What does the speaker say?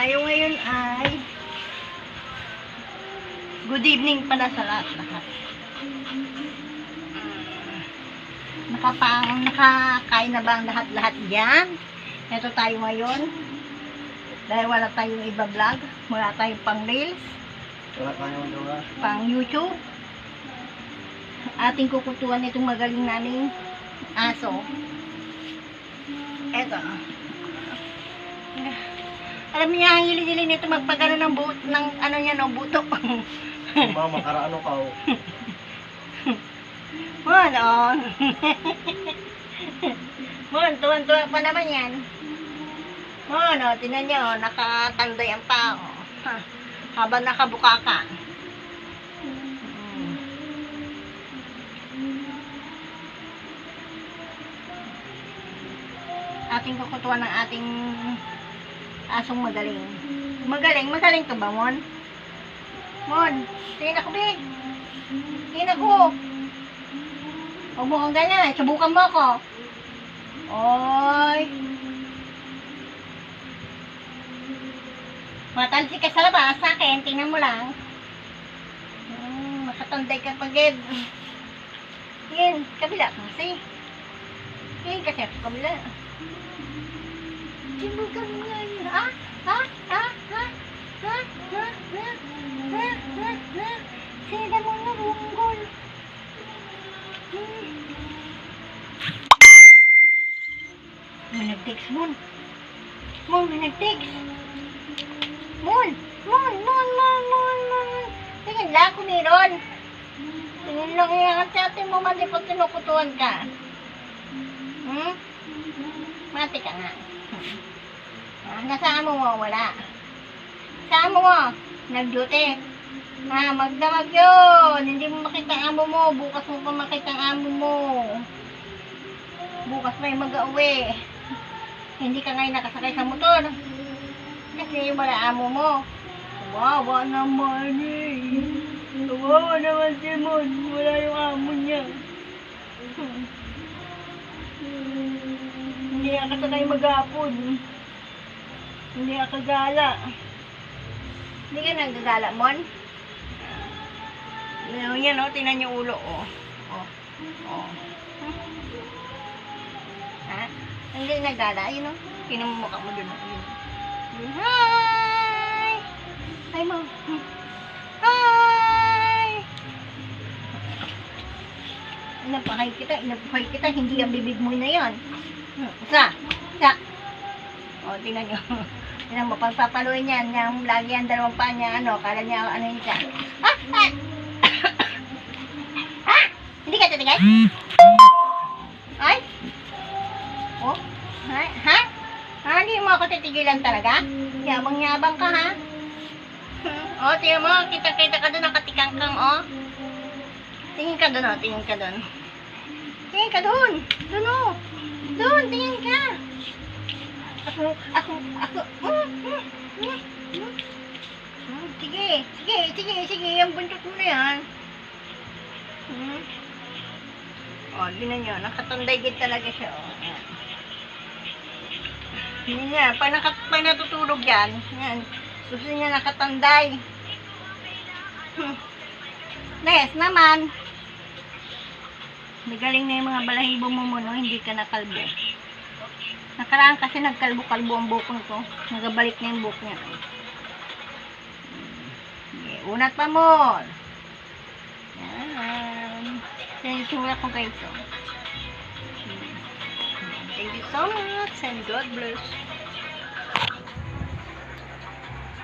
Tayo ngayon ay good evening pala sa lahat. Nakakain na ba ang lahat dyan? Ito tayo ngayon. Dahil wala tayong iba vlog. Wala tayong pang reels. Wala tayong gawa. Pang YouTube. Ating kukutuan itong magaling naming aso. Eto. Alam niya, ang hilig-hilig nito magpagano ng buto, ng ano niya, no, buto. Mga makaraano ka o. Mon. Mon, tuwan-tuwa pa naman yan. Mon, o, tinan niyo, nakatanday ang pao. Habang nakabuka ka. Ating kukutuan ng ating asong magaling. Magaling ka ba, Mon? Mon, tingin ako, be. Tingin ako. Huwag mo kang ganyan, subukan mo ako. Oy. Matalsi ka sa labas, sa akin, tingnan mo lang. Makatanday ka pagid. Tingin, kabila kasi. Tingin kasi ako kabila. Sinugan mo nga yun. Sinugan mo nga, bunggol. May nag-text, Mon. Mon, may nag-text. Mon. Tingin lang kung meron. Tingin lang yan ang chatin mo, mali pag kinukutuan ka. Mati ka nga. Nasaan mo wala? Saan mo? Nag-duty. Magdamag yun. Hindi mo makita ang amo mo. Bukas mo pa makita ang amo mo. Bukas may mag-uwi. Hindi ka ngayon nakasakay sa motor. Kasi wala amo mo. Kawawa naman eh. Kawawa naman si Mon. Wala yung amo niya. Hindi ka kasakay mag-apon. Hindi ka kagala. Hindi ka nagagala, Mon? Yan, o. Tingnan yung ulo, o. Ha? Hindi nagagala. Yun, o. Pinamumukha mo dun, o. Hi! Hi, Mo. Hi! Inapahay kita. Hindi ang bibig mo na yan. Isa. O, tingnan nyo. Tingnan mo, pagpapaluin yan, yung lagi ang dalawang paa niya, kala niya, ano yun siya. Hindi ka titigay? Ay? Oh? Ha? Hindi mo ako titigilan talaga? Yabang-yabang ka, ha? O, tingnan mo, kita-kita ka doon, nakatikangkang, o. Tingin ka doon, o, tingin ka doon. Tingin ka doon. Doon, o. Doon, tingin ka. Ako. Sige. Ang buntot mo na yan. O, tingnan nyo. Nakatanday din talaga siya, o. Yan niya. Pag natutulog yan, gusto niya nakatanday. Nes naman. Magaling na yung mga balahibo mo, no? Hindi ka nakalbo. Nakaraan kasi nagkalbo-kalbo ang bukong ko. Nagabalik na yung buhok niya. Okay, unat pa mo. Yan. Yan yung sumula ko kayo. Thank you so much and God bless.